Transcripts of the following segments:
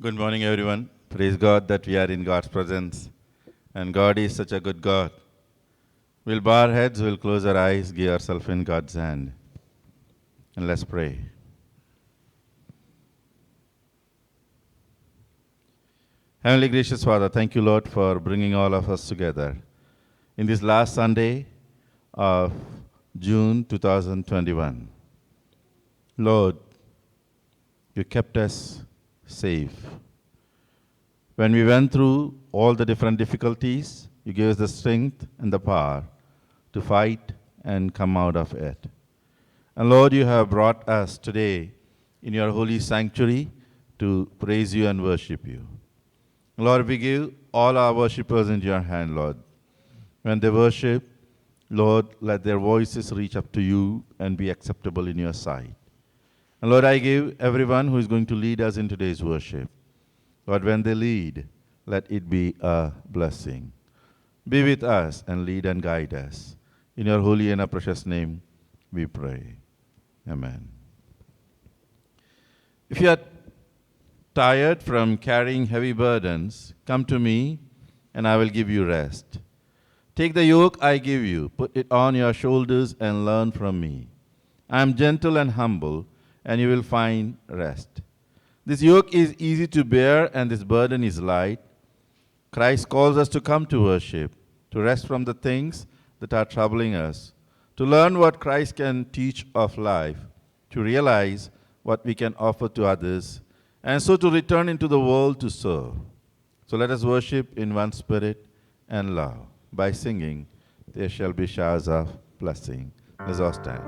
Good morning, everyone. Praise God that we are in God's presence. And God is such a good God. We'll bow our heads, we'll close our eyes, give ourselves in God's hand. And let's pray. Heavenly gracious Father, thank you, Lord, for bringing all of us together in this last Sunday of June 2021. Lord, you kept us safe. When we went through all the different difficulties, you gave us the strength and the power to fight and come out of it. And Lord, you have brought us today in your holy sanctuary to praise you and worship you. Lord, we give all our worshippers into your hand, Lord. When they worship, Lord, let their voices reach up to you and be acceptable in your sight. And Lord, I give everyone who is going to lead us in today's worship. Lord, when they lead, let it be a blessing. Be with us and lead and guide us. In your holy and precious name, we pray. Amen. If you are tired from carrying heavy burdens, come to me and I will give you rest. Take the yoke I give you, put it on your shoulders and learn from me. I am gentle and humble, and you will find rest. This yoke is easy to bear and this burden is light. Christ calls us to come to worship, to rest from the things that are troubling us, to learn what Christ can teach of life, to realize what we can offer to others, and so to return into the world to serve. So let us worship in one spirit and love by singing, "There shall be showers of blessing." Let's all stand.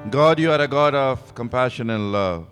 God, you are a God of compassion and love.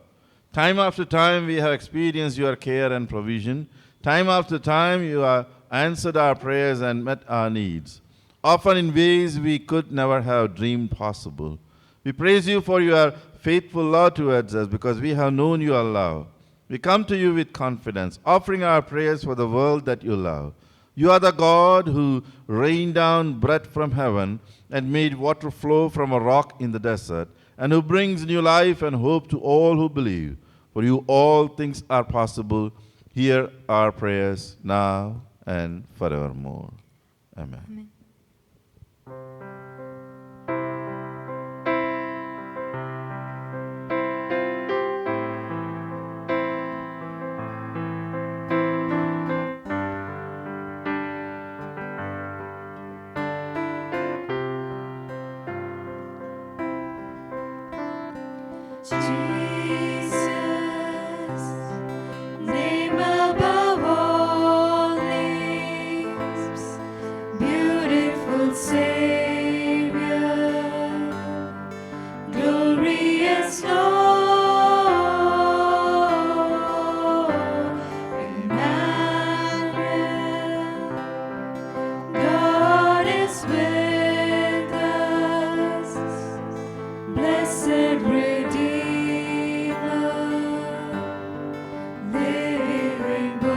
Time after time, we have experienced your care and provision. Time after time, you have answered our prayers and met our needs. often in ways we could never have dreamed possible. We praise you for your faithful love towards us because we have known your love. We come to you with confidence, offering our prayers for the world that you love. You are the God who rained down bread from heaven and made water flow from a rock in the desert, and who brings new life and hope to all who believe. For you all things are possible. Hear our prayers now and forevermore. Amen. Amen. Jesus, name above all names, beautiful Savior, glorious Lord, Emmanuel, God is with us, blessed Redeemer, living God.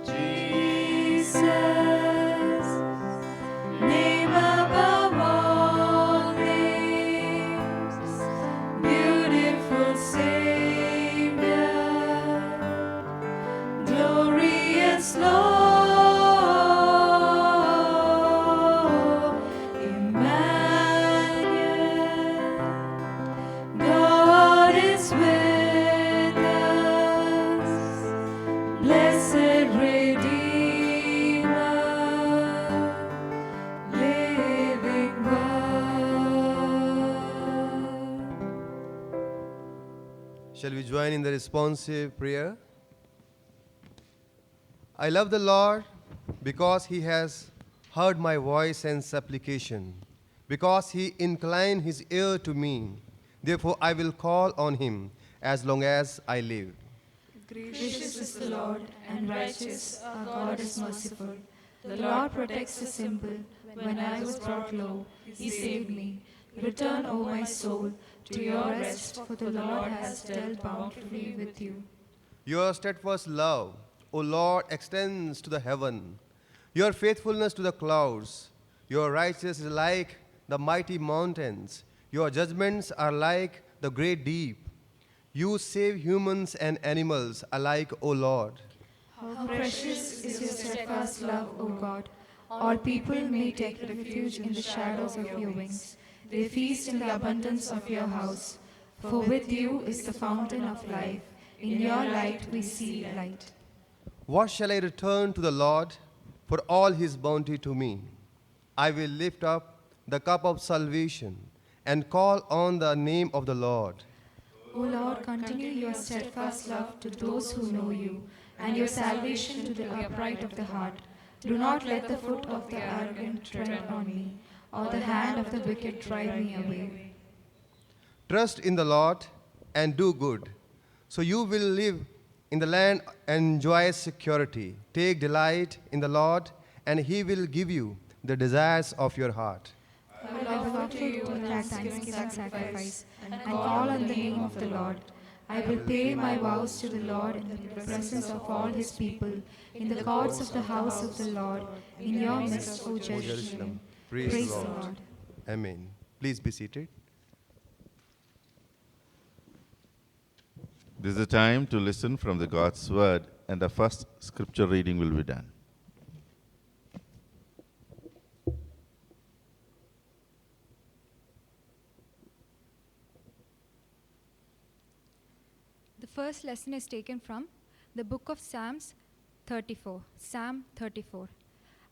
Jesus, name above all names, beautiful Savior, glorious Lord, Emmanuel, God is with us, blessed Redeemer, living God. Shall we join in the responsive prayer? I love the Lord because he has heard my voice and supplication, because he inclined his ear to me. Therefore I will call on him as long as I live. Gracious is the Lord, and righteous, our God is merciful. The Lord protects his simple. When I was brought low, he saved me. Return, O my soul, to your rest, for the Lord has dealt bountifully with you. Your steadfast love, O Lord, extends to the heaven, your faithfulness to the clouds. Your righteousness is like the mighty mountains. Your judgments are like the great deep. You save humans and animals alike, O Lord. How precious is your steadfast love, O God! All people may take refuge in the shadows of your wings. They feast in the abundance of your house. For with you is the fountain of life. In your light we see light. What shall I return to the Lord for all his bounty to me? I will lift up the cup of salvation and call on the name of the Lord. O Lord, continue your steadfast love to those who know you, and your salvation to the upright of the heart. Do not let the foot of the arrogant tread on me, or the hand of the wicked drive me away. Trust in the Lord and do good, so you will live in the land and enjoy security. Take delight in the Lord, and he will give you the desires of your heart. I will offer to you a thanksgiving sacrifice, and call on the name of the Lord. I will pay my vows to the Lord in the presence of all his people, in the courts of the house of the Lord, in your midst, O Jerusalem. Praise the Lord. Amen. Please be seated. This is the time to listen from the God's word, and the first scripture reading will be done. The first lesson is taken from the book of Psalms 34. Psalm 34.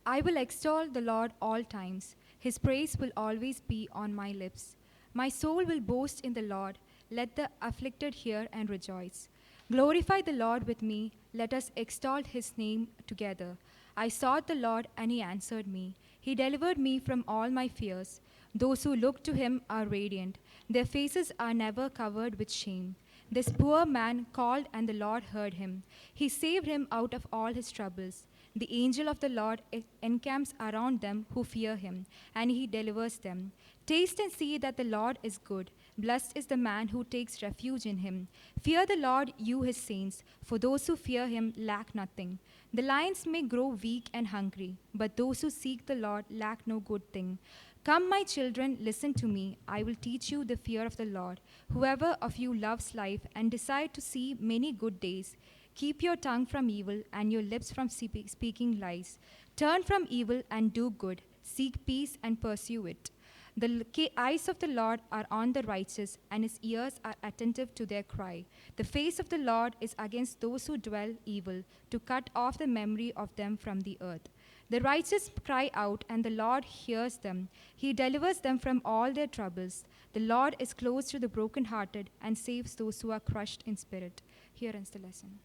I will extol the Lord all times. His praise will always be on my lips. My soul will boast in the Lord. Let the afflicted hear and rejoice. Glorify the Lord with me. Let us extol his name together. I sought the Lord, and he answered me. He delivered me from all my fears. Those who look to him are radiant. Their faces are never covered with shame. This poor man called, and the Lord heard him. He saved him out of all his troubles. The angel of the Lord encamps around them who fear him, and he delivers them. Taste and see that the Lord is good. Blessed is the man who takes refuge in him. Fear the Lord, you his saints, for those who fear him lack nothing. The lions may grow weak and hungry, but those who seek the Lord lack no good thing. Come, my children, listen to me. I will teach you the fear of the Lord. Whoever of you loves life and desire to see many good days, keep your tongue from evil and your lips from speaking lies. Turn from evil and do good. Seek peace and pursue it. The eyes of the Lord are on the righteous, and his ears are attentive to their cry. The face of the Lord is against those who dwell evil, to cut off the memory of them from the earth. The righteous cry out, and the Lord hears them. He delivers them from all their troubles. The Lord is close to the brokenhearted and saves those who are crushed in spirit. Here ends the lesson.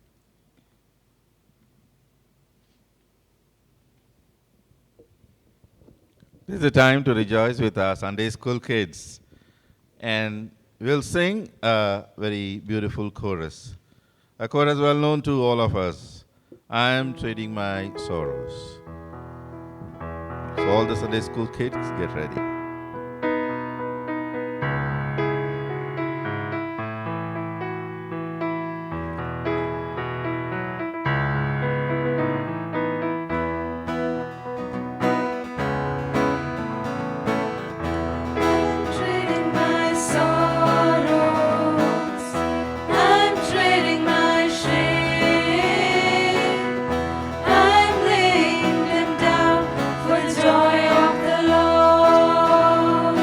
This is the time to rejoice with our Sunday school kids. And we'll sing a very beautiful chorus. A chorus well known to all of us. I am trading my sorrows. So all the Sunday school kids, get ready. Trading my sorrows, I'm trading my shame. I'm laying them down for the joy of the Lord.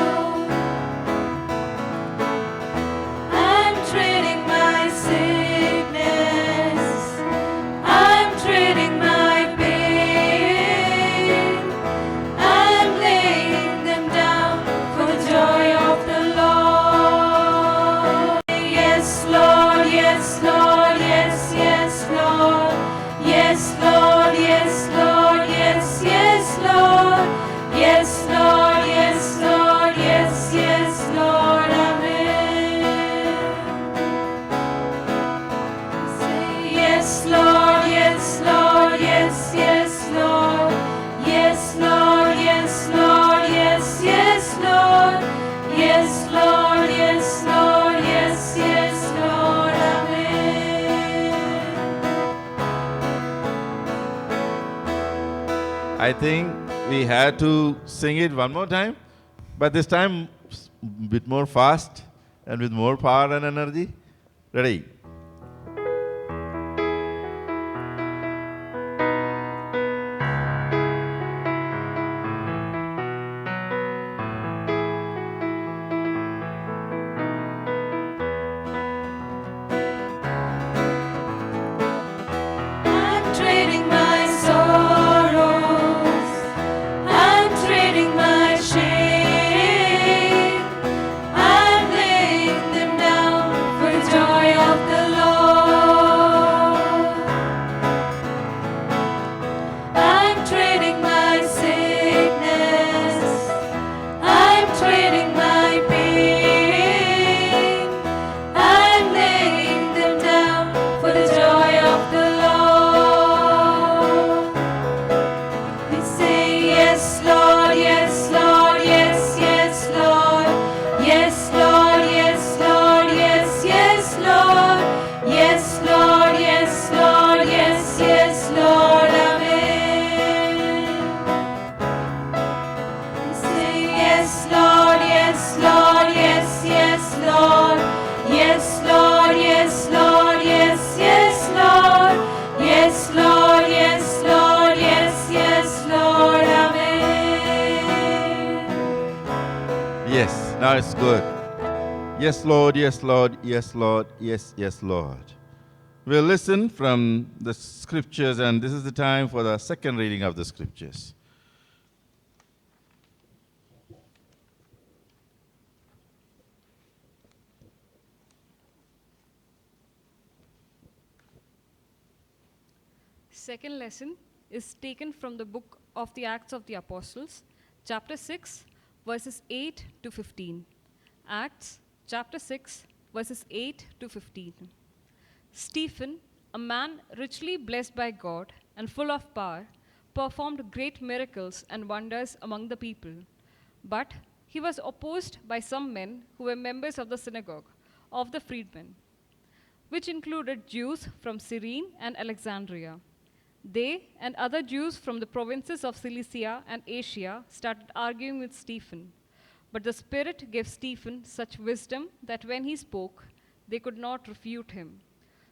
I'm trading my sickness, I'm trading my pain. I'm laying them down for the joy of the Lord. Yes, Lord, yes, Lord, yes, yes, Lord. Yes, Lord, yes, Lord, yes, yes, Lord. Yes, Lord, yes, Lord, yes, yes, Lord. Amen. Say yes, Lord, yes, Lord, yes, yes, Lord. Yes, Lord, yes, Lord, yes, yes, Lord. Yes, Lord, yes, Lord, yes, yes, Lord. Amen. I think we had to sing it one more time, but this time a bit more fast and with more power and energy. Ready? I'm trading my sorrows, I'm trading my shame. I'm laying them down for the joy of the Lord. I'm trading my sickness, I'm trading my pain. I'm laying them down for the joy of the Lord. We say yes, Lord, yes, Lord, yes, yes, Lord. Yes, Lord, yes, Lord, yes, yes, Lord. Yes, Lord, yes, Lord, yes, yes, Lord. Amen. We say yes, Lord, yes, Lord, yes, yes, Lord. Yes, Lord, yes, Lord, yes, yes, Lord. Yes, Lord, yes, Lord, yes, yes, Lord. Amen. Yes, now it's good. Yes, Lord, yes, Lord, yes, Lord, yes, yes, Lord. We'll listen from the scriptures, and this is the time for the second reading of the scriptures. Second lesson is taken from the book of the Acts of the Apostles, chapter 6, verses 8 to 15. Acts chapter 6, verses 8 to 15. Stephen, a man richly blessed by God and full of power, performed great miracles and wonders among the people. But he was opposed by some men who were members of the synagogue of the freedmen, which included Jews from Cyrene and Alexandria. They and other Jews from the provinces of Cilicia and Asia started arguing with Stephen. But the Spirit gave Stephen such wisdom that when he spoke, they could not refute him.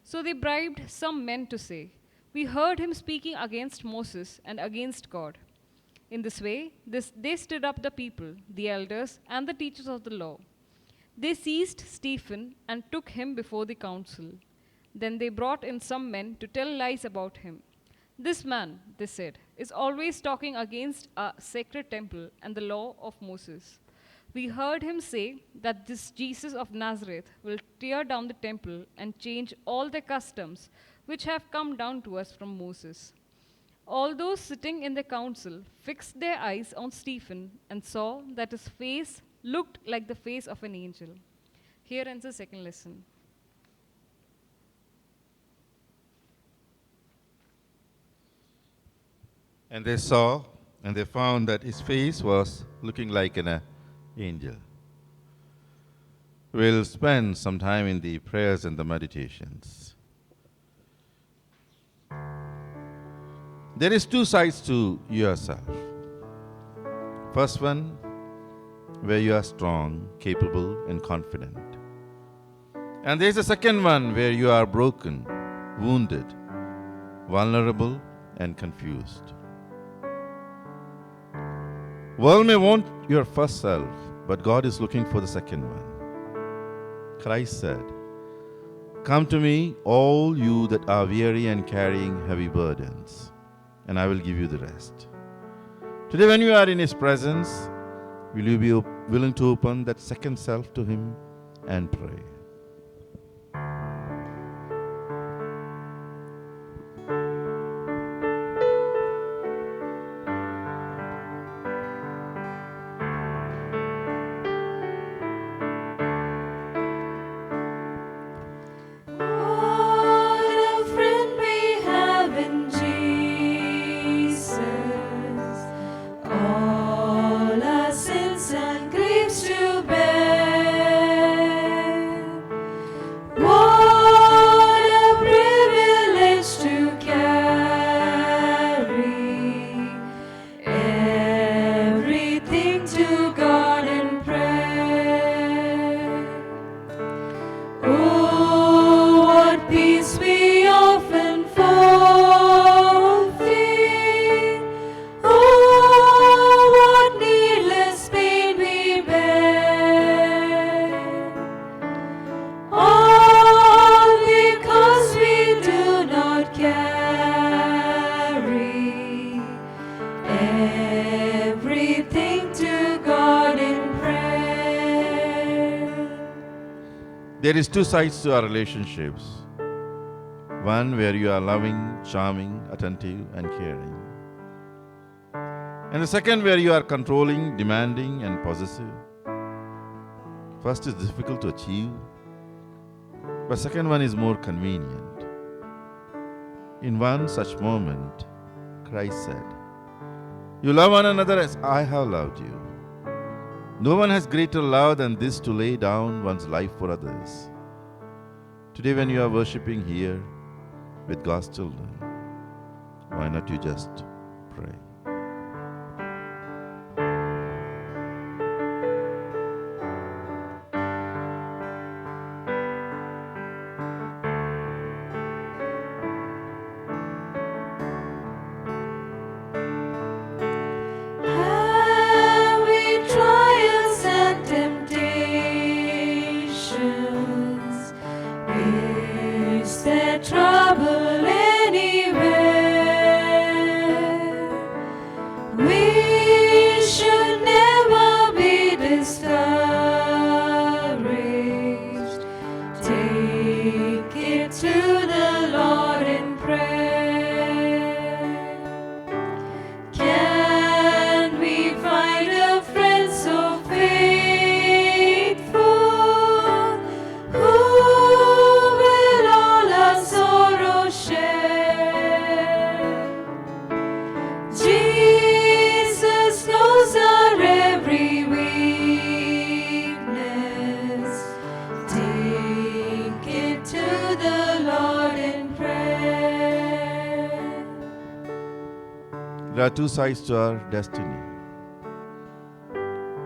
So they bribed some men to say, "We heard him speaking against Moses and against God." In this way, they stirred up the people, the elders, and the teachers of the law. They seized Stephen and took him before the council. Then they brought in some men to tell lies about him. "This man," they said, "is always talking against a sacred temple and the law of Moses. We heard him say that this Jesus of Nazareth will tear down the temple and change all the customs which have come down to us from Moses." All those sitting in the council fixed their eyes on Stephen and saw that his face looked like the face of an angel. Here ends the second lesson. And they saw and they found that his face was looking like an angel. We'll spend some time in the prayers and the meditations. There is two sides to yourself. First one, where you are strong, capable, and confident. And there's a second one where you are broken, wounded, vulnerable, and confused. World may want your first self, but God is looking for the second one. Christ said, "Come to me, all you that are weary and carrying heavy burdens, and I will give you the rest." Today, when you are in His presence, will you be willing to open that second self to Him and pray? What a friend we have in Jesus. All our sins and griefs to bear. What a privilege to carry everything to God in prayer. Oh, what peace we often forfeit. Oh, what needless pain we bear. All because we do not carry everything to God in prayer. There is two sides to our relationships. One where you are loving, charming, attentive, and caring. And the second where you are controlling, demanding, and possessive. First is difficult to achieve, but second one is more convenient. In one such moment, Christ said, "You love one another as I have loved you." No one has greater love than this, to lay down one's life for others. Today, when you are worshiping here with God's children, why not you just pray? Have we trials and temptations? Is there trouble anywhere? There are two sides to our destiny.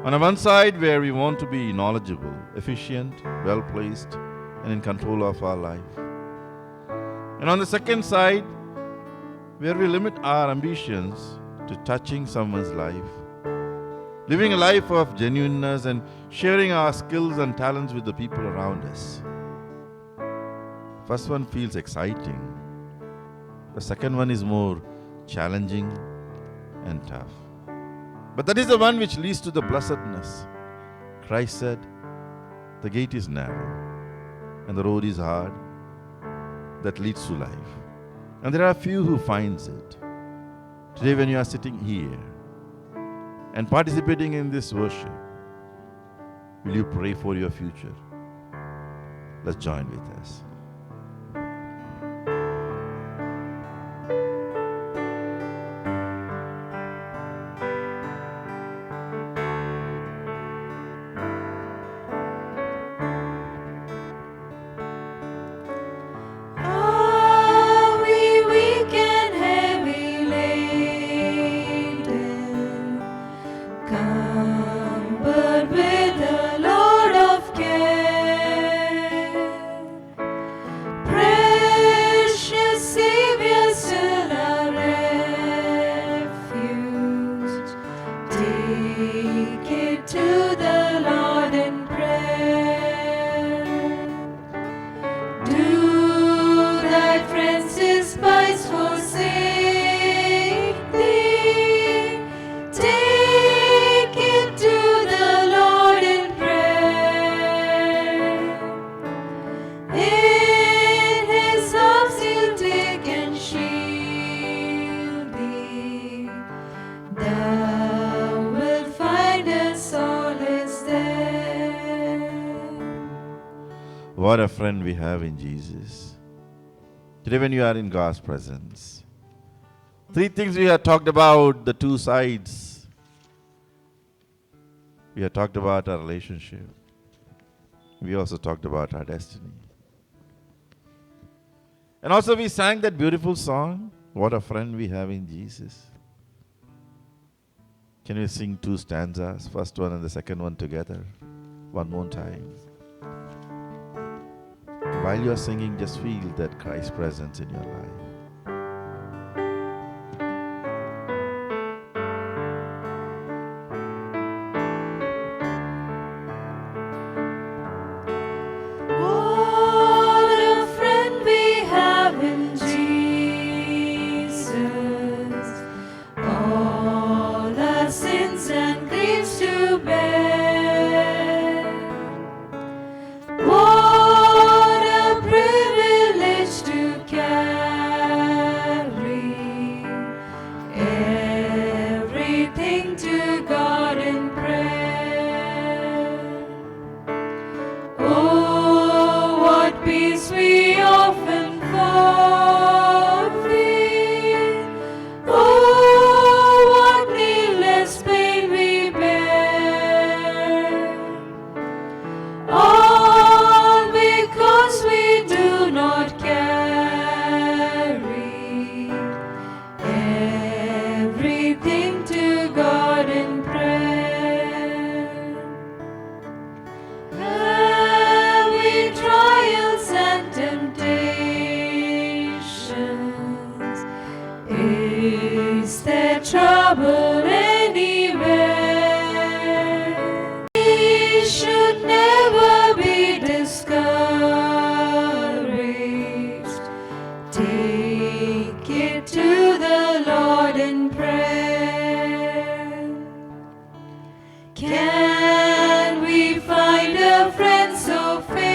On the one side, where we want to be knowledgeable, efficient, well placed, and in control of our life. And on the second side, where we limit our ambitions to touching someone's life, living a life of genuineness and sharing our skills and talents with the people around us. First one feels exciting. The second one is more challenging and tough. But that is the one which leads to the blessedness. Christ said, the gate is narrow and the road is hard that leads to life. And there are few who finds it. Today when you are sitting here and participating in this worship, will you pray for your future? Let's join with us. Are we weak and heavy laden, cumbered with the load of care? Precious Savior, still our refuge. Take it to the Lord in prayer. Do thy friends despise, forsake thee? Take it to the Lord in prayer. In his arms he'll take and shield thee. Thou wilt find a solace there. What a friend we have in Jesus. Today when you are in God's presence, three things we have talked about, the two sides. We have talked about our relationship. We also talked about our destiny. And also we sang that beautiful song, What a Friend We Have in Jesus. Can we sing two stanzas, first one and the second one together, one more time? While you are singing, just feel that Christ's presence in your life. What a friend we have in Jesus, all our sins and griefs to bear. What a privilege to carry everything to God in prayer. Oh, what peace we often forfeit. Oh, what needless pain we bear. All because we do not carry everything to God in prayer. Have we trials and temptations? Is there trouble anywhere? We should never be discouraged. Take it to the Lord in prayer. Can we find a friend so faithful,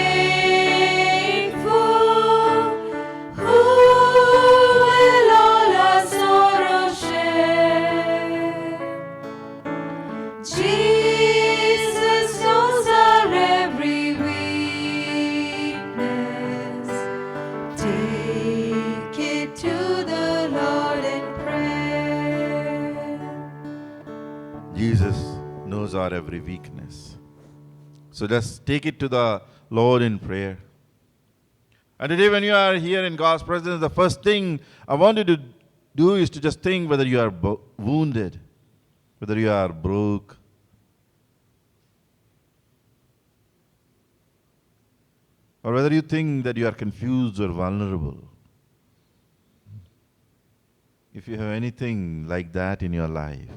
who will all our sorrows share? Jesus knows our every weakness. Take it to the Lord in prayer. Jesus knows our every weakness. So just take it to the Lord in prayer. And today when you are here in God's presence, the first thing I want you to do is to just think whether you are wounded, whether you are broke, or whether you think that you are confused or vulnerable. If you have anything like that in your life,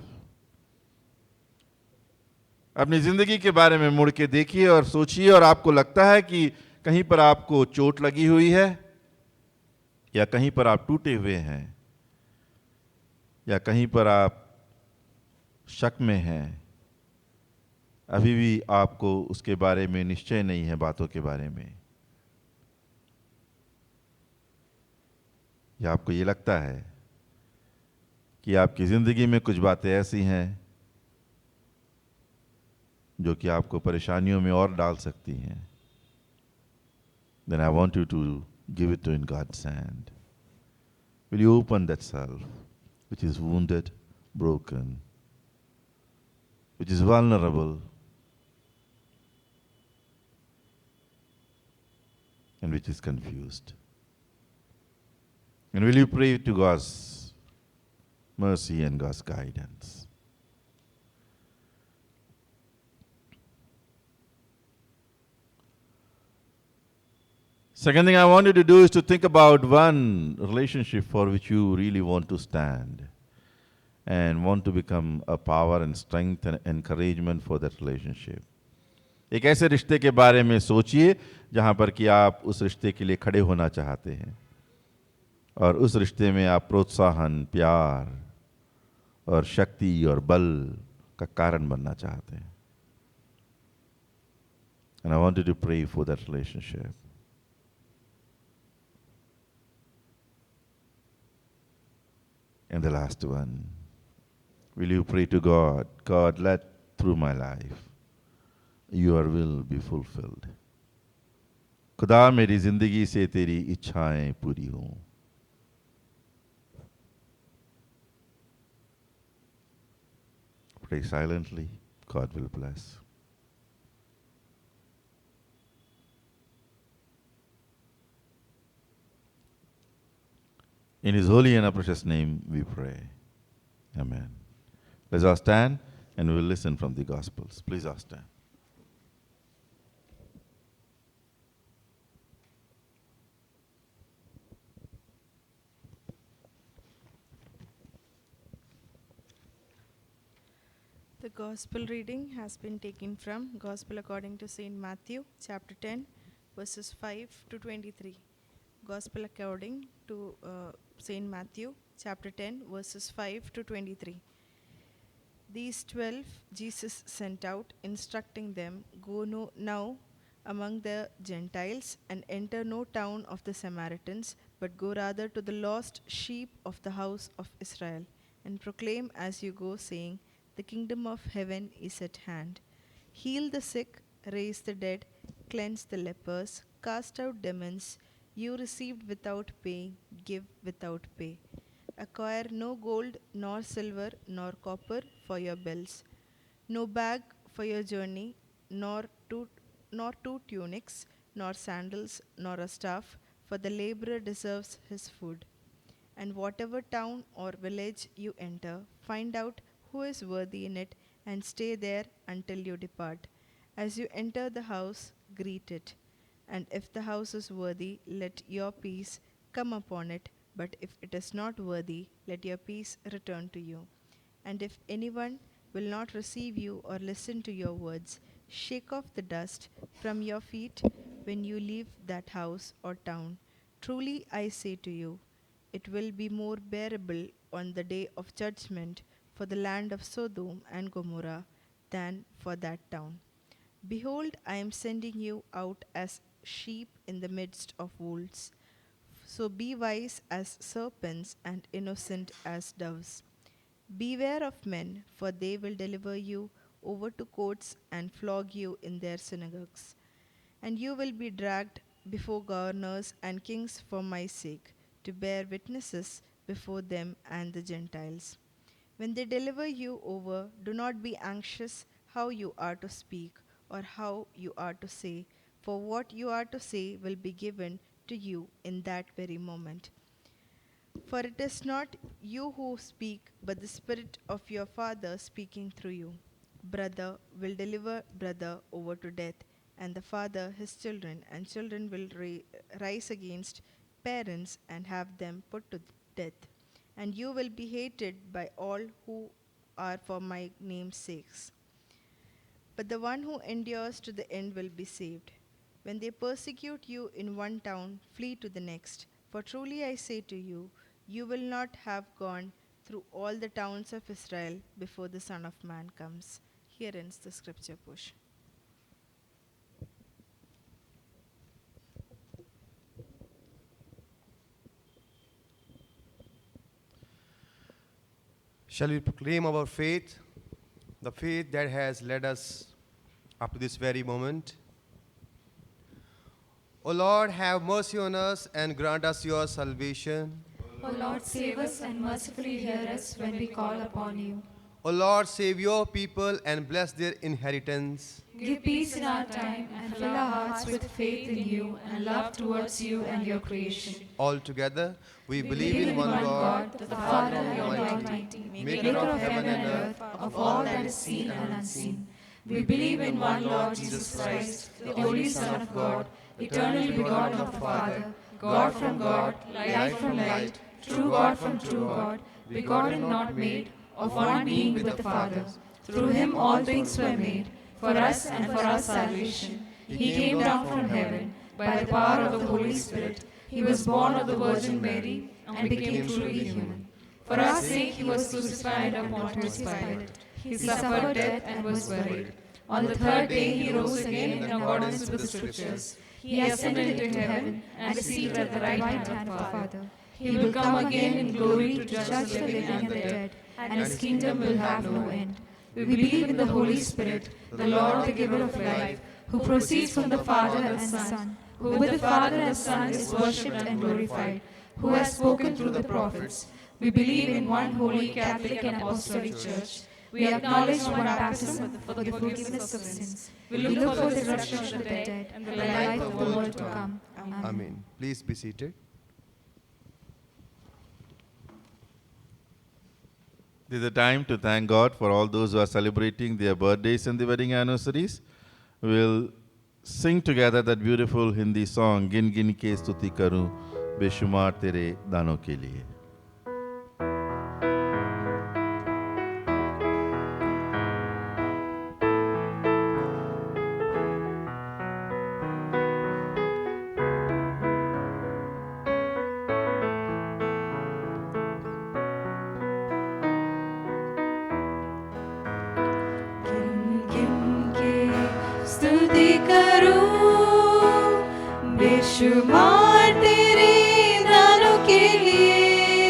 अपनी जिंदगी के बारे में मुड़ के देखिए और सोचिए, और आपको लगता है कि कहीं पर आपको चोट लगी हुई है, या कहीं पर आप टूटे हुए हैं, या कहीं पर आप शक में हैं, अभी भी आपको उसके बारे में निश्चय नहीं है, बातों के बारे में, या आपको ये लगता है कि आपकी जिंदगी में कुछ बातें ऐसी हैं जो कि आपको परेशानियों में और डाल सकती हैं, then I want you to give it to in God's hand. Will you open that self which is wounded, broken, which is vulnerable, and which is confused? And will you pray to God's mercy and God's guidance? Second thing I want you to do is to think about one relationship for which you really want to stand and want to become a power and strength and encouragement for that relationship. एक ऐसे रिश्ते के बारे में सोचिए जहाँ पर कि आप उस रिश्ते के लिए खड़े होना चाहते हैं और उस रिश्ते में आप प्रोत्साहन, प्यार और शक्ति और बल का कारण बनना चाहते हैं. And I want you to pray for that relationship. And the last one, will you pray to God, God, let through my life your will be fulfilled. खुदा मेरी जिंदगी से तेरी इच्छाएं पूरी हों. Pray silently. God will bless. In His holy and precious name we pray. Amen. Let's all stand and we will listen from the Gospels. Please all stand. The Gospel reading has been taken from Gospel according to St. Matthew, chapter 10, verses 5 to 23. Gospel according to St. Matthew, chapter 10, verses 5 to 23. These 12 Jesus sent out, instructing them, Go now among the Gentiles and enter no town of the Samaritans, but go rather to the lost sheep of the house of Israel, and proclaim as you go, saying, The kingdom of heaven is at hand. Heal the sick, raise the dead, cleanse the lepers, cast out demons. You received without pay, give without pay. Acquire no gold, nor silver, nor copper for your belts, no bag for your journey, nor two tunics, nor sandals, nor a staff, for the laborer deserves his food. And whatever town or village you enter, find out who is worthy in it, and stay there until you depart. As you enter the house, greet it. And if the house is worthy, let your peace come upon it. But if it is not worthy, let your peace return to you. And if anyone will not receive you or listen to your words, shake off the dust from your feet when you leave that house or town. Truly I say to you, it will be more bearable on the day of judgment for the land of Sodom and Gomorrah than for that town. Behold, I am sending you out as sheep in the midst of wolves. So be wise as serpents and innocent as doves. Beware of men, for they will deliver you over to courts and flog you in their synagogues. And you will be dragged before governors and kings for my sake, to bear witnesses before them and the Gentiles. When they deliver you over, do not be anxious how you are to speak or how you are to say, for what you are to say will be given to you in that very moment. For it is not you who speak, but the Spirit of your Father speaking through you. Brother will deliver brother over to death, and the father his children, and children will rise against parents and have them put to death. And you will be hated by all who are for my name's sakes. But the one who endures to the end will be saved. When they persecute you in one town, flee to the next. For truly I say to you, you will not have gone through all the towns of Israel before the Son of Man comes. Here ends the scripture portion. Shall we proclaim our faith, the faith that has led us up to this very moment? O Lord, have mercy on us and grant us your salvation. O Lord, save us and mercifully hear us when we call upon you. O Lord, save your people and bless their inheritance. Give peace in our time and fill our hearts with faith in you and love towards you and your creation. Altogether, we believe Believe in one God, the Father Almighty, maker of heaven and earth, of all that is seen and unseen. We believe in one Lord Jesus Christ, the only Son of God, eternally begotten of the Father, God from God, light from light, true God from true God, begotten not made, of one being with the Father. Through him all things were made, for us and for our salvation. He came down from heaven, by the power of the Holy Spirit. He was born of the Virgin Mary, and became truly human. For our sake he was crucified upon Pontius Pilate. He suffered death and was buried. On the third day he rose again in accordance with the Scriptures. He ascended into heaven and is seated at the right hand of the Father. He will come again in glory to judge the living and the dead, and his kingdom will have no end. We believe in the Holy Spirit, the Lord, the giver of life, who proceeds from the Father and Son, who with the Father and Son is worshipped and glorified, who has spoken through the prophets. We believe in one holy Catholic and Apostolic Church. We acknowledge one baptism for the forgiveness of sins. We look for the resurrection of the dead and the life of the world to come. Amen. Amen. Please be seated. This is a time to thank God for all those who are celebrating their birthdays and the wedding anniversaries. We'll sing together that beautiful Hindi song, Gin Gin Ke Stuti Karu, Beshumar Tere Dano Ke Liye. स्तुति करूं बेशुमार तेरे दानों के लिए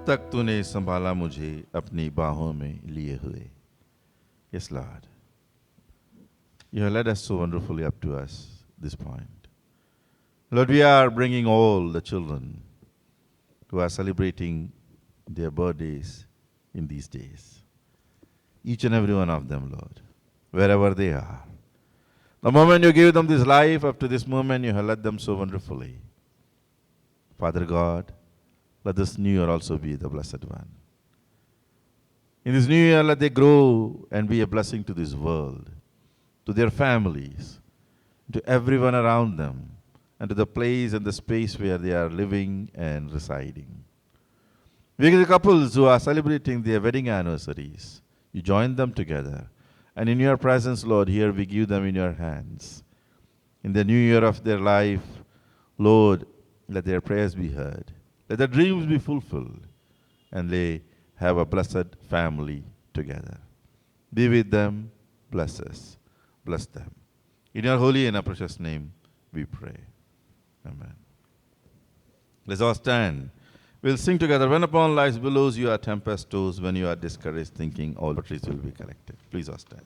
तक तूने संभाला मुझे अपनी बाहों में लिए हुए. Yes, Lord. You have led us so wonderfully up to us this point. Lord, we are bringing all the children who are celebrating their birthdays in these days. Each and every one of them, Lord, wherever they are. The moment you gave them this life, up to this moment, you have led them so wonderfully. Father God, let this new year also be the blessed one. In this new year, let they grow and be a blessing to this world, to their families, to everyone around them, and to the place and the space where they are living and residing. We give the couples who are celebrating their wedding anniversaries, you join them together. And in your presence, Lord, here we give them in your hands. In the new year of their life, Lord, let their prayers be heard. Let their dreams be fulfilled. And they have a blessed family together. Be with them, bless us, bless them. In your holy and precious name, we pray. Amen. Let's all stand. We'll sing together. When upon life's billows you are tempest tossed, when you are discouraged, thinking all trees will be collected. Please all stand.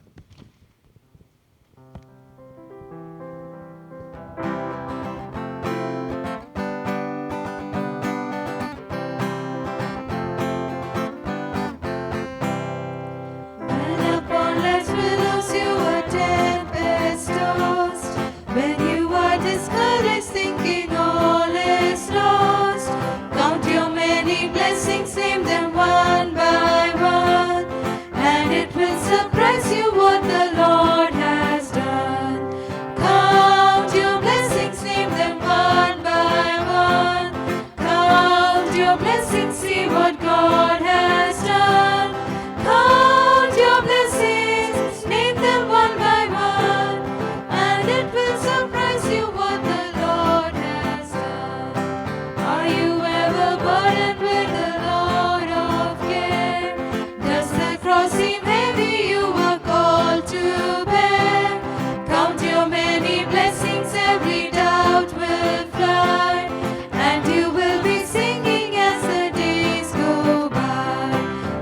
When upon life's billows you are tempest tossed, when you are discouraged, thinking all is lost, count your many blessings, name them one by one, and it will surprise you what the Lord has done. Count your blessings, name them one by one. Count your blessings, see what God has done. Count your blessings, name them one by one, and it will surprise you what the Lord has done. Are you ever burdened with the load of care? Does the cross seem heavy you are called to bear? Count your many blessings, every doubt will fly, and you will be singing as the days go by.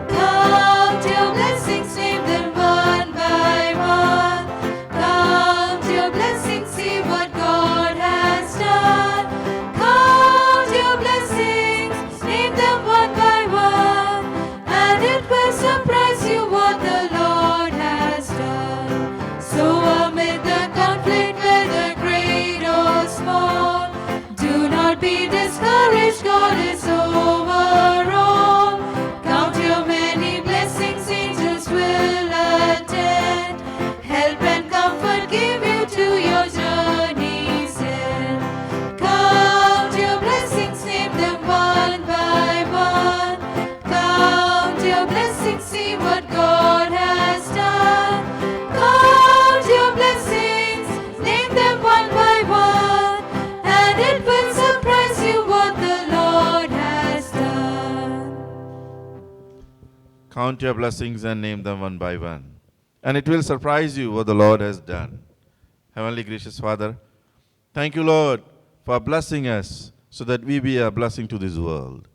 Count your blessings, name them one by one. Count your blessings, see what God has done. Count your blessings, name them one by one, and it will surprise you what the Lord has done. So amid the conflict, whether great or small, do not be discouraged, God is over all. Count your many blessings, angels will attend, help and comfort give you to your journey's end. Count your blessings, name them one by one. Count your blessings, see what God has done. Count your blessings, name them one by one, and it will surprise you what the Lord has done. Count your blessings and name them one by one. And it will surprise you what the Lord has done. Heavenly gracious Father, thank you, Lord, for blessing us so that we be a blessing to this world.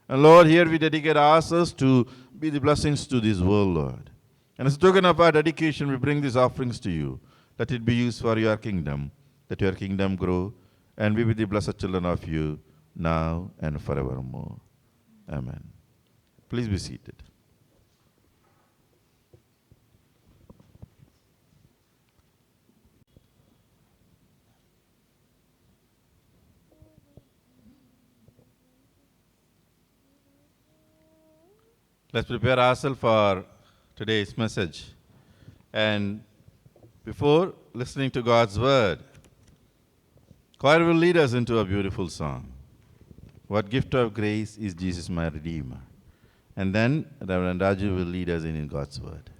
And Lord, here we dedicate ourselves to be the blessings to this world, Lord. And as a token of our dedication, we bring these offerings to you. Let it be used for your kingdom, that your kingdom grow, and we be the blessed children of you, now and forevermore. Amen. Please be seated. Let's prepare ourselves for today's message. And before listening to God's word, choir will lead us into a beautiful song. What gift of grace is Jesus my Redeemer? And then Reverend Raju will lead us in God's word.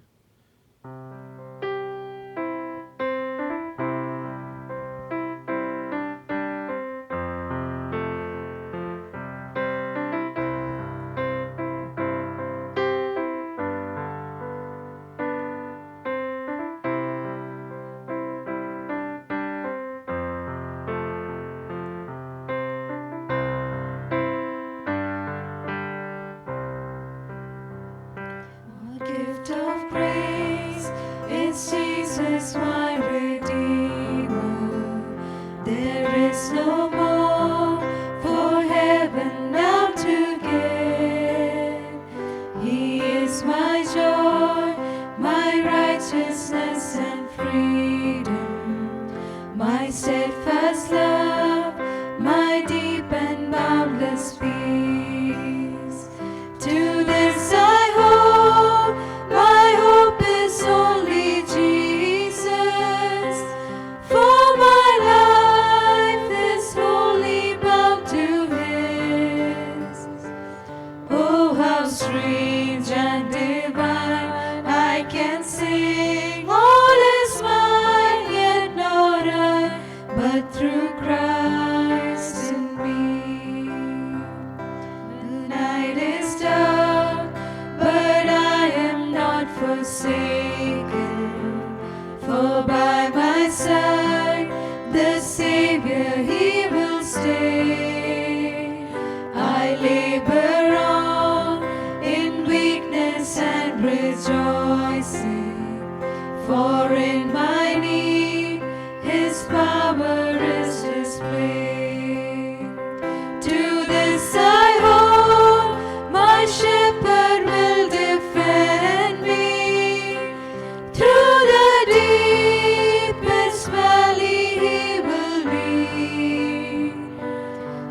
Gift of praise is Jesus, my Redeemer. There is no more for heaven now to get. He is my joy, my righteousness and freedom, my steadfast love, my deep and boundless peace. To this I hold, my hope is only Jesus. For my life is wholly bound to His. Oh, how strange and divine! I can sing all is mine, yet not I, but through Christ in me. The night is dark, but I am not forsaken. For by my side, the Savior, He will stay. I labor on in weakness and rejoicing, for in my need His power is displayed. To this I hold, my shepherd will defend me. Through the deepest valley He will lead.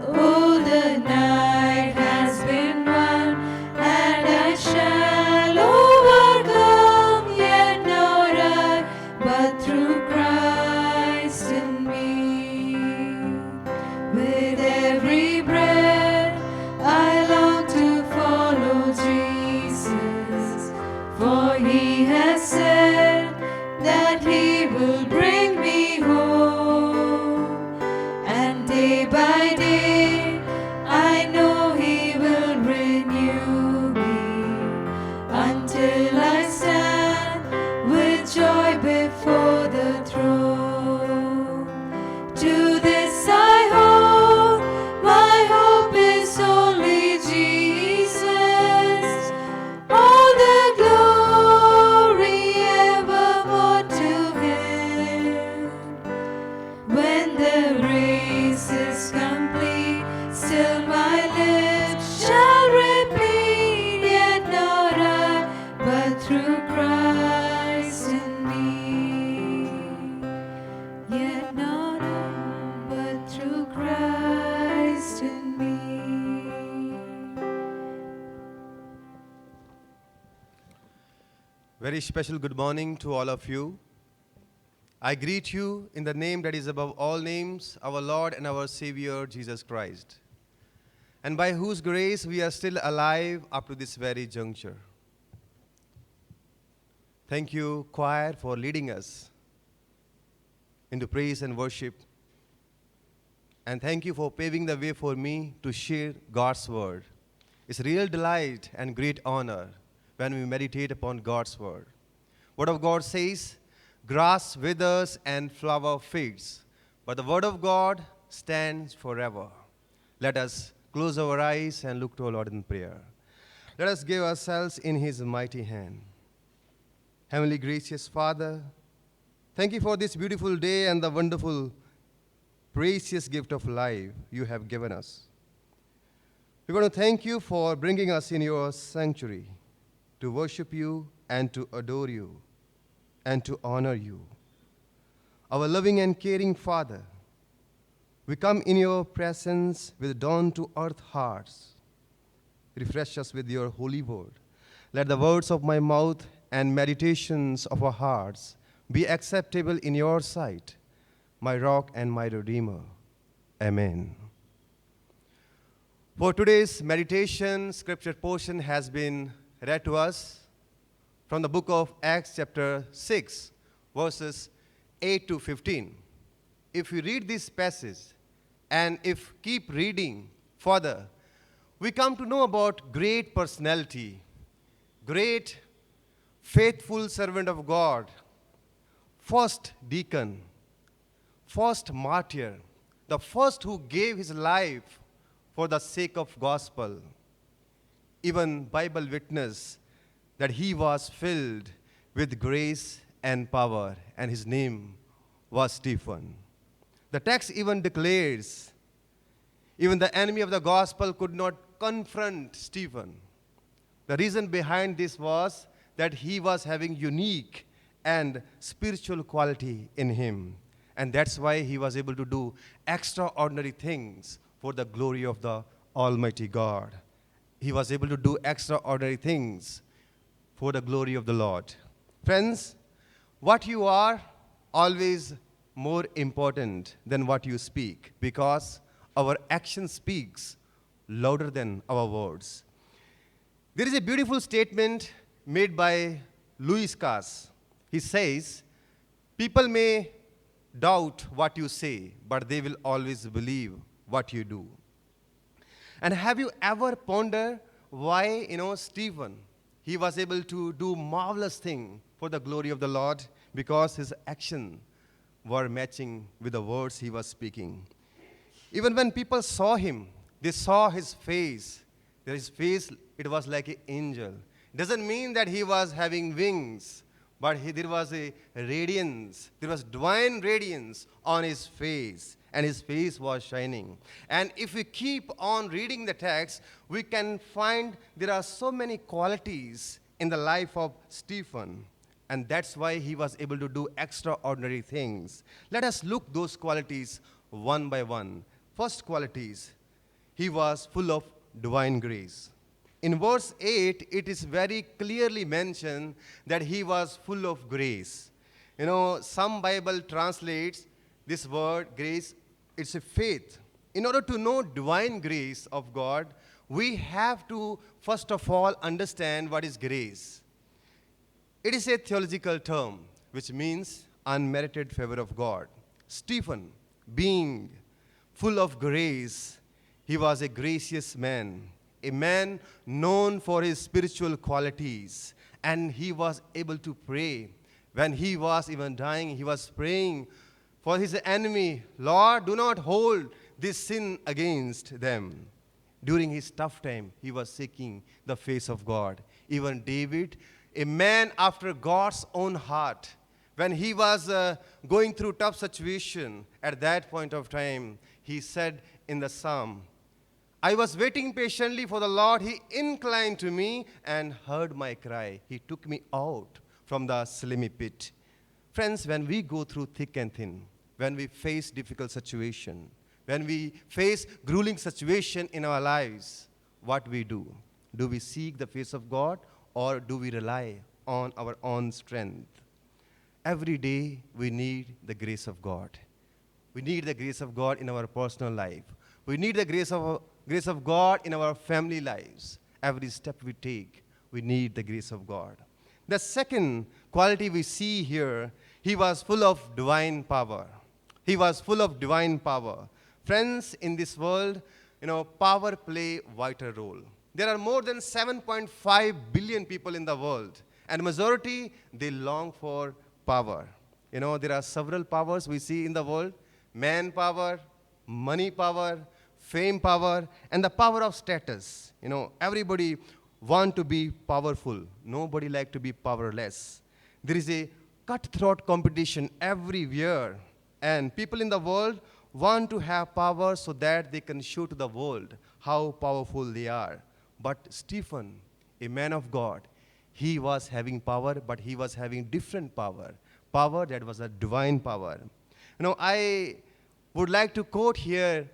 Oh, the night has been won, and I shall overcome, yet not I, but through Christ in me. With every breath I long to follow Jesus, for He has said that He will bring me home. And day by day I know He will renew me, until I stand with joy before the throne. To this I hold, my hope is only Jesus. All the glory evermore to Him. When the race is complete, still my lips shall repeat, yet not I, but through Christ in me. Yet not I, but through Christ in me. Very special good morning to all of you. I greet you in the name that is above all names, our Lord and our Savior, Jesus Christ, and by whose grace we are still alive up to this very juncture. Thank you, choir, for leading us into praise and worship. And thank you for paving the way for me to share God's word. It's a real delight and great honor when we meditate upon God's word. Word of God says, grass withers and flower fades, but the word of God stands forever. Let us close our eyes and look to our Lord in prayer. Let us give ourselves in His mighty hand. Heavenly gracious Father, thank you for this beautiful day and the wonderful, precious gift of life you have given us. We want to thank you for bringing us in your sanctuary to worship you and to adore you and to honor you. Our loving and caring Father, we come in your presence with down-to-earth hearts. Refresh us with your holy word. Let the words of my mouth and meditations of our hearts be acceptable in your sight, my rock and my redeemer. Amen. For today's meditation, scripture portion has been read to us from the book of Acts chapter 6, verses 8 to 15. If we read this passage and if keep reading further, we come to know about great personality, great faithful servant of God, first deacon, first martyr, the first who gave his life for the sake of gospel. Even Bible witness that he was filled with grace and power, and his name was Stephen. The text even declares, even the enemy of the gospel could not confront Stephen. The reason behind this was that he was having unique and spiritual quality in him. And that's why he was able to do extraordinary things for the glory of the Almighty God. He was able to do extraordinary things for the glory of the Lord. Friends, what you are always more important than what you speak, because our action speaks louder than our words. There is a beautiful statement made by Louis Cass. He says, people may doubt what you say, but they will always believe what you do. And have you ever pondered why, Stephen, he was able to do marvelous thing for the glory of the Lord? Because his action were matching with the words he was speaking. Even when people saw him, they saw his face. His face, it was like an angel. It doesn't mean that he was having wings, but there was a radiance. There was divine radiance on his face, and his face was shining. And if we keep on reading the text, we can find there are so many qualities in the life of Stephen. And that's why he was able to do extraordinary things. Let us look those qualities one by one. First qualities, he was full of divine grace. In verse 8, it is very clearly mentioned that he was full of grace. Some Bible translates this word grace, it's a faith. In order to know divine grace of God, we have to first of all understand what is grace. It is a theological term which means unmerited favor of God. Stephen, being full of grace, he was a gracious man, a man known for his spiritual qualities, and he was able to pray. When he was even dying, he was praying for his enemy, Lord, do not hold this sin against them. During his tough time, he was seeking the face of God. Even David, a man after God's own heart, when he was going through tough situation, at that point of time, he said in the psalm, I was waiting patiently for the Lord. He inclined to me and heard my cry. He took me out from the slimy pit. Friends, when we go through thick and thin, when we face difficult situation, when we face grueling situation in our lives, what we do? Do we seek the face of God, or do we rely on our own strength? Every day we need the grace of God. We need the grace of God in our personal life. We need the grace of God in our family lives. Every step we take, we need the grace of God. The second quality we see here, he was full of divine power. He was full of divine power. Friends, in this world, power play vital role. There are more than 7.5 billion people in the world, and majority, they long for power. There are several powers we see in the world: man power, money power, fame power, and the power of status. Everybody want to be powerful. Nobody like to be powerless. There is a cutthroat competition everywhere, and people in the world want to have power so that they can show to the world how powerful they are. But Stephen, a man of God, he was having power, but he was having different power that was a divine power. I would like to quote here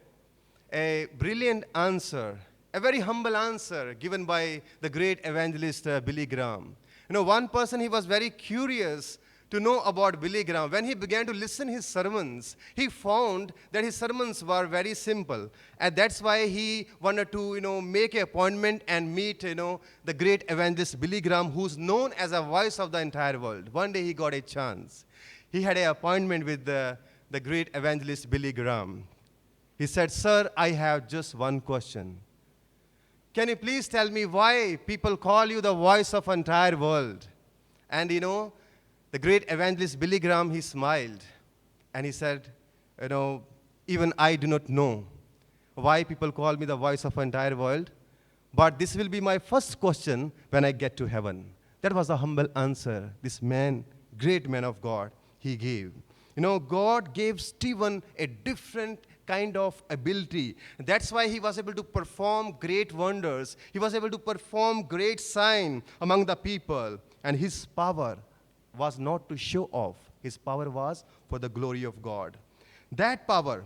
a brilliant answer, a very humble answer given by the great evangelist Billy Graham. One person, he was very curious to know about Billy Graham. When he began to listen his sermons, he found that his sermons were very simple. And that's why he wanted to, make an appointment and meet, the great evangelist Billy Graham, who's known as a voice of the entire world. One day he got a chance. He had an appointment with the great evangelist Billy Graham. He said, "Sir, I have just one question. Can you please tell me why people call you the voice of entire world?" And the great evangelist Billy Graham, he smiled and he said, even I do not know why people call me the voice of entire world, but this will be my first question when I get to heaven. That was the humble answer this man, great man of God, he gave. God gave Stephen a different kind of ability. That's why he was able to perform great wonders. He was able to perform great sign among the people. And his power was not to show off. His power was for the glory of God. That power,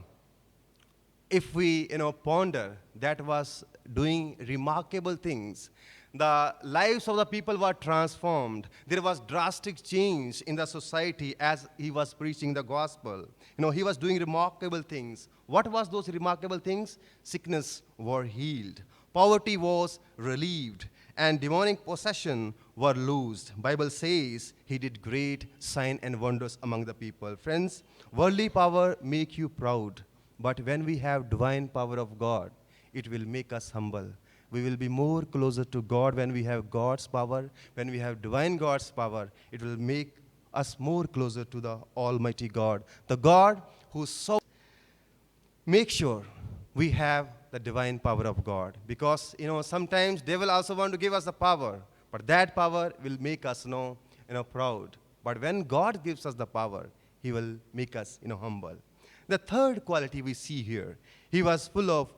if we ponder, that was doing remarkable things. The lives of the people were transformed. There was drastic change in the society as he was preaching the gospel. He was doing remarkable things. What was those remarkable things? Sickness were healed, poverty was relieved, and demonic possession were loosed. Bible says he did great sign and wonders among the people. Friends, worldly power make you proud, but when we have divine power of God, it will make us humble. We will be more closer to God when we have God's power. When we have divine God's power, it will make us more closer to the Almighty God. The God who so make sure we have the divine power of God. Because, sometimes devil also want to give us the power, but that power will make us, proud. But when God gives us the power, he will make us, humble. The third quality we see here, he was full of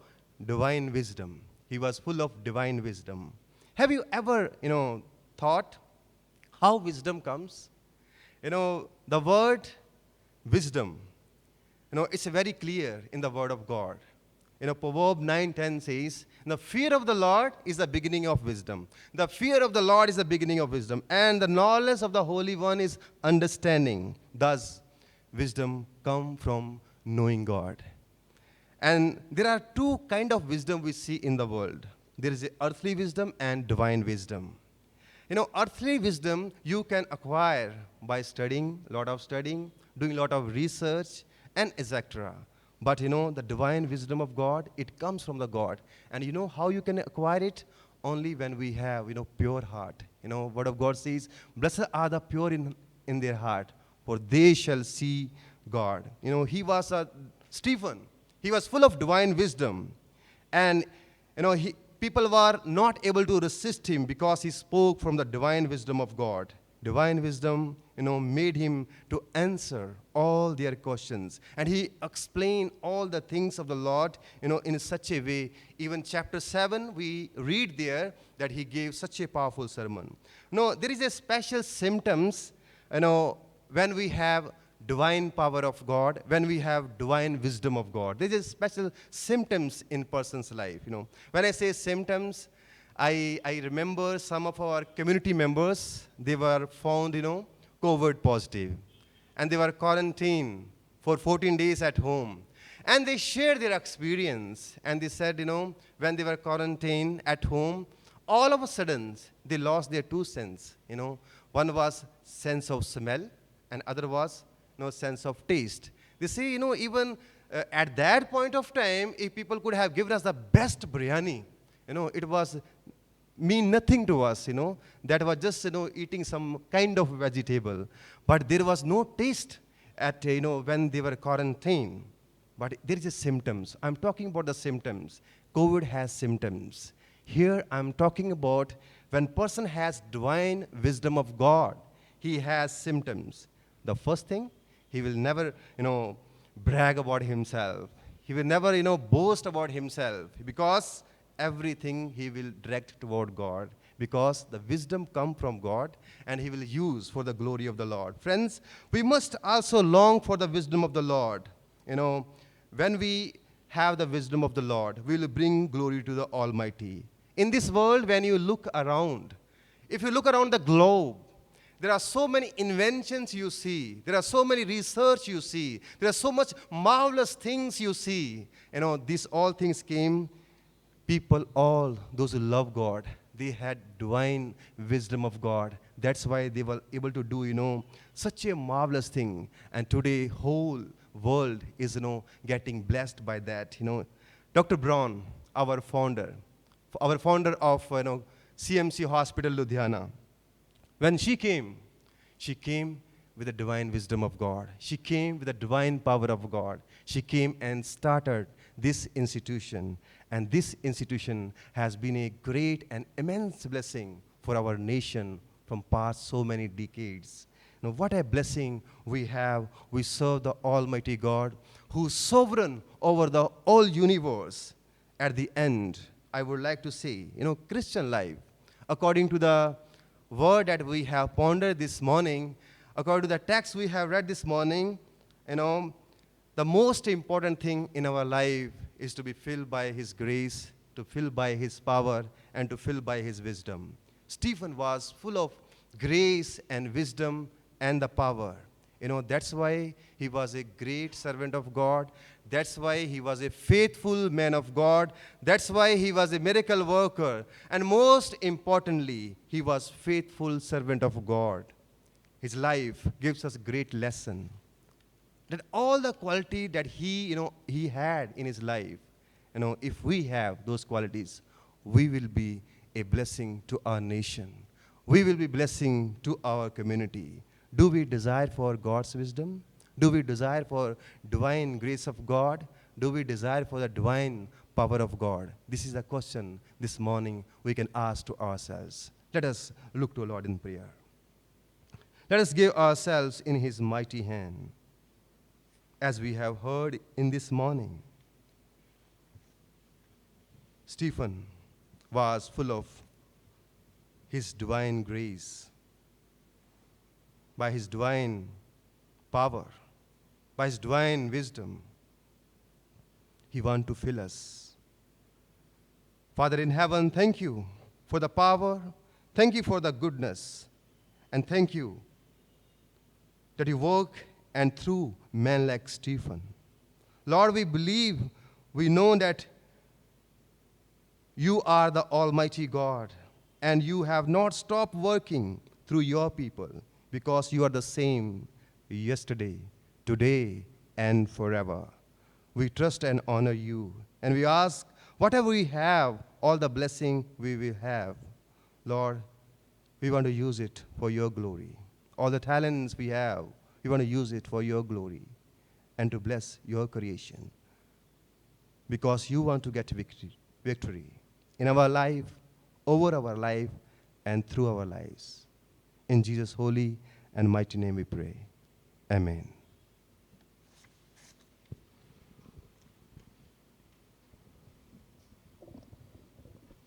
divine wisdom. He was full of divine wisdom. Have you ever, thought how wisdom comes? The word wisdom, it's very clear in the word of God. Proverbs 9:10 says, the fear of the Lord is the beginning of wisdom. The fear of the Lord is the beginning of wisdom. And the knowledge of the Holy One is understanding. Thus, wisdom comes from knowing God. And there are two kinds of wisdom we see in the world. There is earthly wisdom and divine wisdom. Earthly wisdom you can acquire by studying, doing a lot of research, and etc. But the divine wisdom of God, it comes from the God. And how you can acquire it? Only when we have, pure heart. Word of God says, blessed are the pure in their heart, for they shall see God. He was Stephen. He was full of divine wisdom. And, people were not able to resist him because he spoke from the divine wisdom of God. Divine wisdom, made him to answer all their questions. And he explained all the things of the Lord, in such a way. Even chapter 7, we read there that he gave such a powerful sermon. There is a special symptoms, when we have divine power of God, when we have divine wisdom of God. There is special symptoms in person's life. When I say symptoms, I remember some of our community members, they were found, COVID positive. And they were quarantined for 14 days at home. And they shared their experience. And they said, when they were quarantined at home, all of a sudden, they lost their two senses. One was sense of smell, and other was no sense of taste. They say, even at that point of time, if people could have given us the best biryani, it was mean nothing to us, that was just, eating some kind of vegetable. But there was no taste at, when they were quarantined. But there is a symptoms. I'm talking about the symptoms. COVID has symptoms. Here I'm talking about when person has divine wisdom of God, he has symptoms. The first thing, he will never, brag about himself. He will never, boast about himself, because everything he will direct toward God, because the wisdom comes from God, and he will use for the glory of the Lord. Friends, we must also long for the wisdom of the Lord. When we have the wisdom of the Lord, we will bring glory to the Almighty. In this world, when you look around, if you look around the globe, there are so many inventions you see. There are so many research you see. There are so much marvelous things you see. These all things came, people, all those who love God, they had divine wisdom of God. That's why they were able to do, such a marvelous thing. And today, whole world is, getting blessed by that. Dr. Brown, our founder of, CMC Hospital, Ludhiana, when she came with the divine wisdom of God. She came with the divine power of God. She came and started this institution. And this institution has been a great and immense blessing for our nation, from past so many decades. What a blessing we have. We serve the Almighty God who is sovereign over the whole universe. At the end, I would like to say, Christian life, according to the word that we have pondered this morning, according to the text we have read this morning, the most important thing in our life is to be filled by His grace, to fill by His power, and to fill by His wisdom. Stephen was full of grace and wisdom and the power. That's why he was a great servant of God. That's why he was a faithful man of God. That's why he was a miracle worker. And most importantly, he was faithful servant of God. His life gives us a great lesson that all the quality that he had in his life, if we have those qualities, we will be a blessing to our nation. We will be blessing to our community. Do we desire for God's wisdom? Do we desire for divine grace of God? Do we desire for the divine power of God? This is the question this morning we can ask to ourselves. Let us look to the Lord in prayer. Let us give ourselves in His mighty hand. As we have heard in this morning, Stephen was full of His divine grace. By His divine power, by His divine wisdom, He wants to fill us. Father in heaven, thank you for the power, thank you for the goodness, and thank you that you work and through men like Stephen. Lord, we believe, we know that you are the Almighty God, and you have not stopped working through your people, because you are the same yesterday, today, and forever. We trust and honor you, and we ask, whatever we have, all the blessing we will have, Lord, we want to use it for your glory. All the talents we have, we want to use it for your glory and to bless your creation, because you want to get victory in our life, over our life, and through our lives. In Jesus' holy and mighty name we pray. Amen.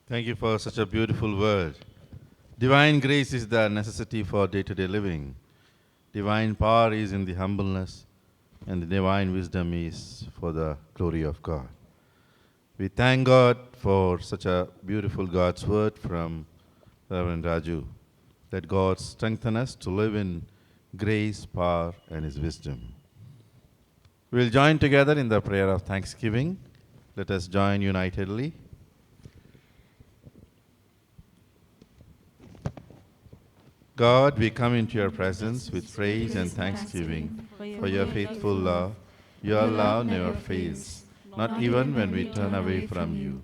Thank you for such a beautiful word. Divine grace is the necessity for day-to-day living. Divine power is in the humbleness, and the divine wisdom is for the glory of God. We thank God for such a beautiful God's word from Reverend Raju, that God strengthen us to live in grace, power, and His wisdom. We will join together in the prayer of thanksgiving. Let us join unitedly. God, we come into your presence with praise and thanksgiving for your faithful love. Your love never fails, not even when we turn away from you.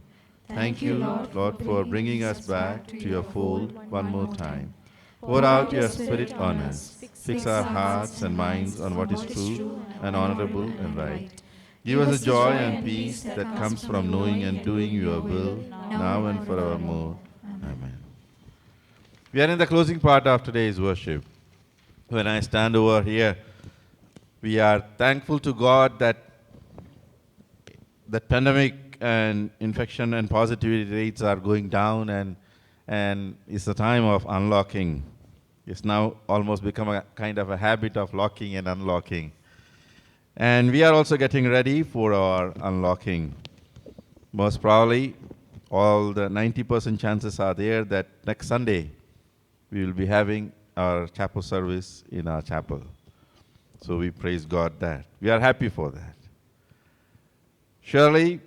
Thank you, Lord, for bringing us back to your fold one more time. Pour out your Spirit on us. Fix our hearts and minds on what is true and honorable and right. Give us the joy and peace that comes from knowing and doing your will, now and forevermore. Amen. We are in the closing part of today's worship. When I stand over here, we are thankful to God that the pandemic and infection and positivity rates are going down, and it's the time of unlocking. It's now almost become a kind of a habit of locking and unlocking. And we are also getting ready for our unlocking. Most probably, all the 90% chances are there that next Sunday, we will be having our chapel service in our chapel. So we praise God that. We are happy for that. Surely,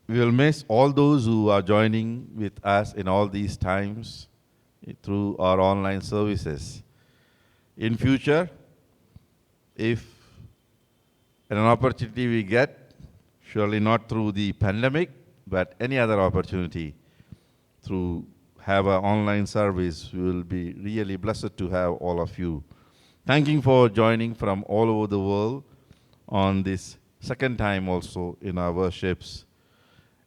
we will miss all those who are joining with us in all these times through our online services. In future, if an opportunity we get, surely not through the pandemic, but any other opportunity through have an online service, we will be really blessed to have all of you. Thanking for joining from all over the world on this second time also in our worships.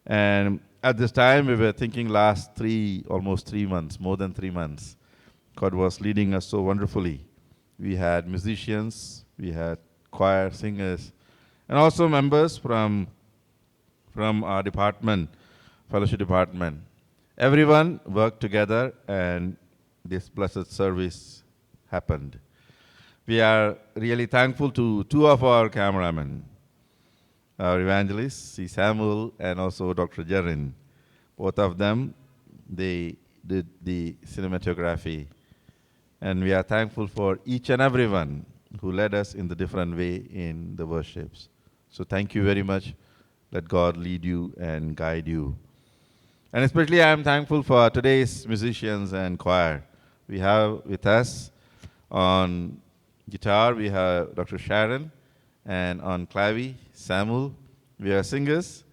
And at this time, we were thinking almost 3 months, more than 3 months, God was leading us so wonderfully. We had musicians, we had choir singers, and also members from our department, fellowship department. Everyone worked together and this blessed service happened. We are really thankful to two of our cameramen, our evangelists, C. Samuel and also Dr. Jarin. Both of them, they did the cinematography. And we are thankful for each and everyone who led us in the different way in the worships. So thank you very much. Let God lead you and guide you. And especially I am thankful for today's musicians and choir. We have with us on guitar, we have Dr. Sharon, and on clavi, Samuel. We have singers,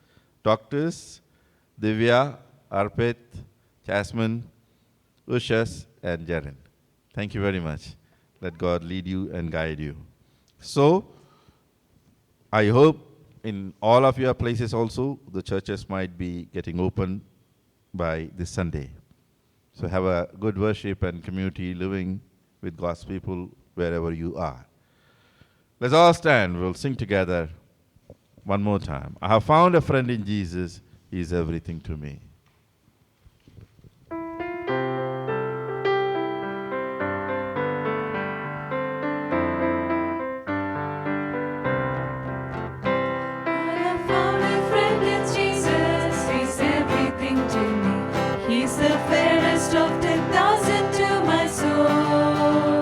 doctors, Divya, Arpit, Jasmine, Ushas, and Jaren. Thank you very much. Let God lead you and guide you. So, I hope in all of your places also, the churches might be getting open by this Sunday. So have a good worship and community living with God's people wherever you are. Let's all stand. We'll sing together one more time. I have found a friend in Jesus. He is everything to me. I have found a friend in Jesus, he's everything to me. He's the fairest of 10,000 to my soul.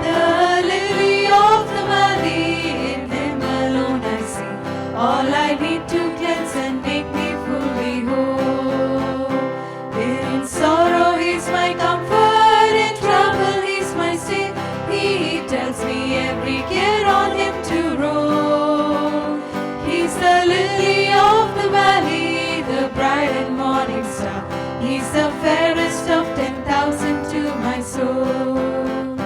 The lily of the valley, in him alone I see. All I need to cleanse and make me fully whole. In sorrow he's my comfort, in trouble he's my stay. He tells me every care on him to roll. He's the lily of the valley, the bright and morning star. He's the fairest of 10,000 to my soul.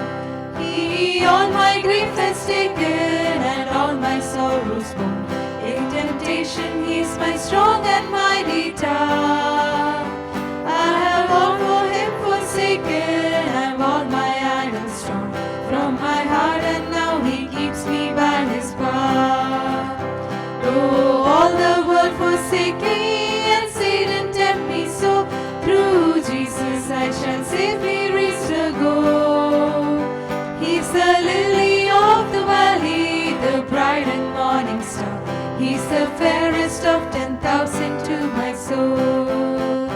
He all my grief has taken and all my sorrows borne. In temptation he's my strong and mighty tower. I have all for him forsaken, I've all my idols torn from my heart, and now he keeps me by his power. Though all the world forsake me and Satan tempt me so, through Jesus I shall safely reach the goal. He's the lily of the valley, the bright and morning star. He's the fairest of 10,000 to my soul.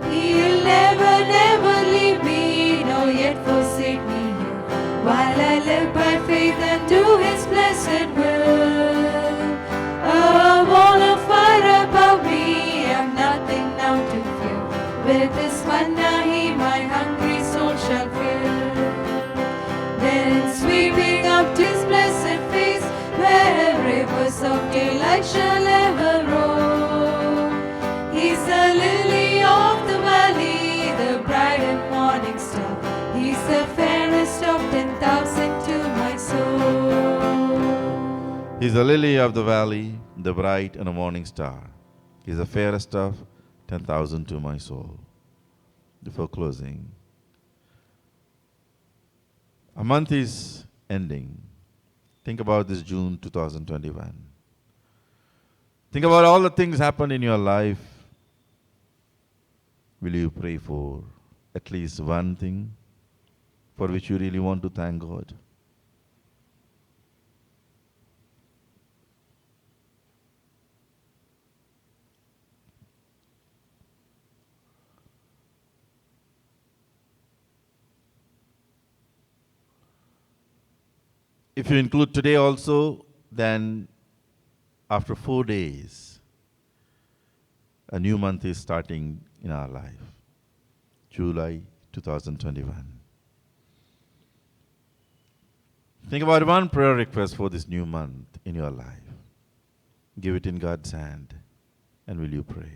He'll never, never leave me, nor yet forsake me here, while I live by faith and do his blessed will. A wall of fire above me, I've nothing now to fear. With his manna he my hungry soul shall fill. Then sweeping up to his blessed face, where rivers of daylight shall ever roll. He's the lily of the valley, the bright and morning star. He's the fairest of 10,000 to my soul. He's the lily of the valley, the bright and the morning star. He's the fairest of 10,000 to my soul. Before closing, a month is ending. Think about this June 2021. Think about all the things happened in your life. Will you pray for at least one thing for which you really want to thank God? If you include today also, then after 4 days, a new month is starting in our life, July 2021. Think about one prayer request for this new month in your life. Give it in God's hand, and will you pray?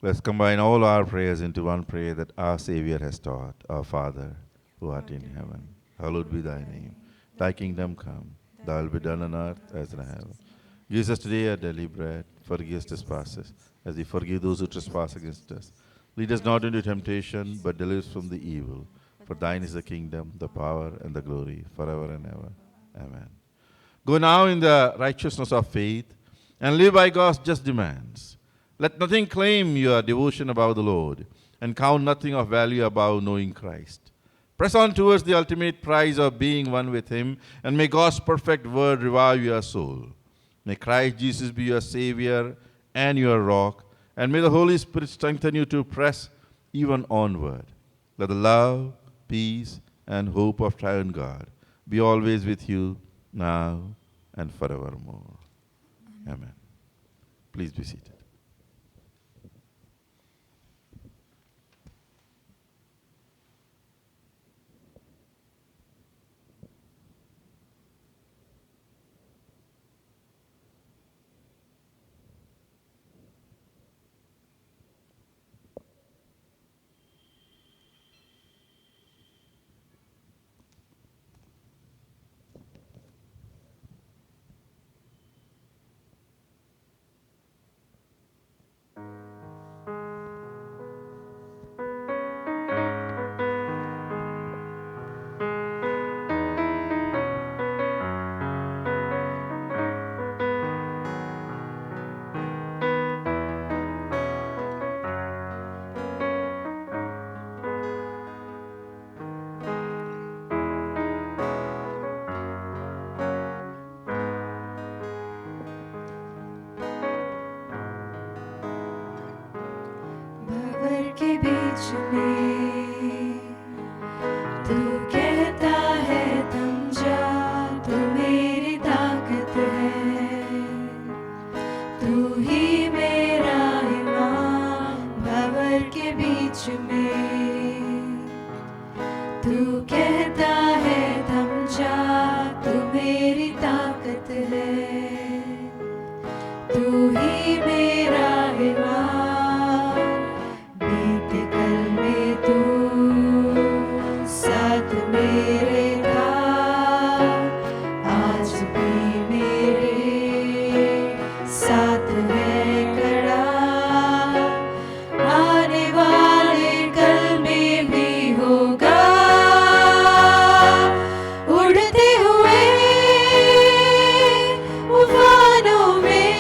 Let's combine all our prayers into one prayer that our Savior has taught. Our Father, who art in heaven, hallowed be thy name. Thy kingdom come, Thy will be done on earth as in heaven. Give us today our daily bread. Forgive us trespasses, as we forgive those who trespass against us. Lead us not into temptation, but deliver us from the evil. For thine is the kingdom, the power, and the glory, forever and ever. Amen. Go now in the righteousness of faith, and live by God's just demands. Let nothing claim your devotion above the Lord, and count nothing of value above knowing Christ. Press on towards the ultimate prize of being one with Him, and may God's perfect word revive your soul. May Christ Jesus be your Savior and your rock, and may the Holy Spirit strengthen you to press even onward. Let the love, peace, and hope of triune God be always with you, now and forevermore. Amen. Please be seated. भंवर के बीच में तू कहता है थम जा, तू मेरी ताकत है, तू ही मेरा ईमान। भंवर के बीच में तू कहता है थम जा, तू मेरी ताकत है, तू ही मेरा ईमान। बीते कल में तू साथ मेरे था, आज भी मेरे साथ है खड़ा। आने वाले कल में भी होगा, उड़ते हुए उफानों में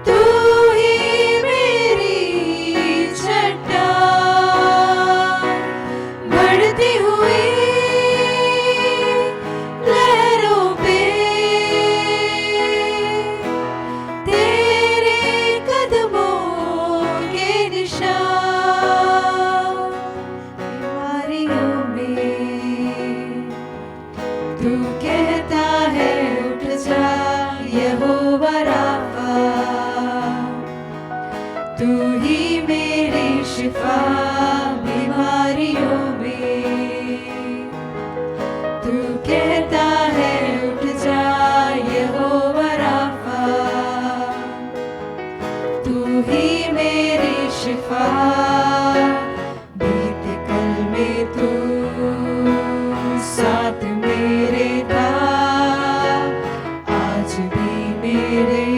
तू ही मेरी चट्टान। बढ़ती हुई लहरों पे तेरे कदमों के निशान। बीमारियों में तू कहता है उठ जा, यहोवा राफा, तू ही मेरी शिफा। बीमारियों में तू कहता है उठ जा, यहोवा राफा, तू ही मेरी शिफा। बीते कल में तू साथ मेरे था, आज भी मेरे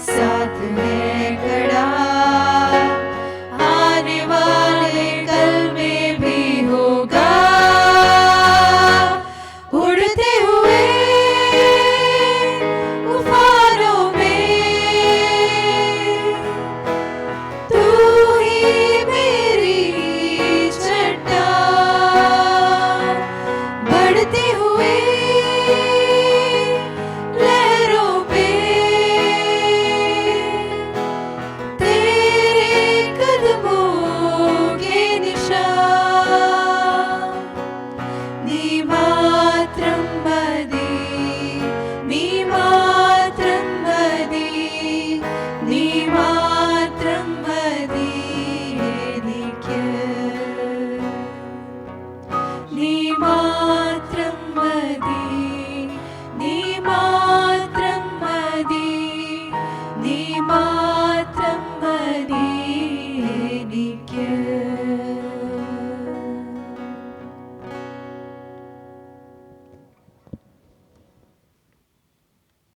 साथ है खड़ा। आने वाले कल में भी होगा, उड़ते हुए उफानों में तू ही मेरी चट्टान। बढ़ते हुए लहरों पे तेरे कदमों के निशान। नी मात्रम मदी, नी मात्रम मदी, नी मात्रम मदी नित्य। नी मात्रम मदी, नी मात्रम मदी, नी मात्रम मदी नित्य।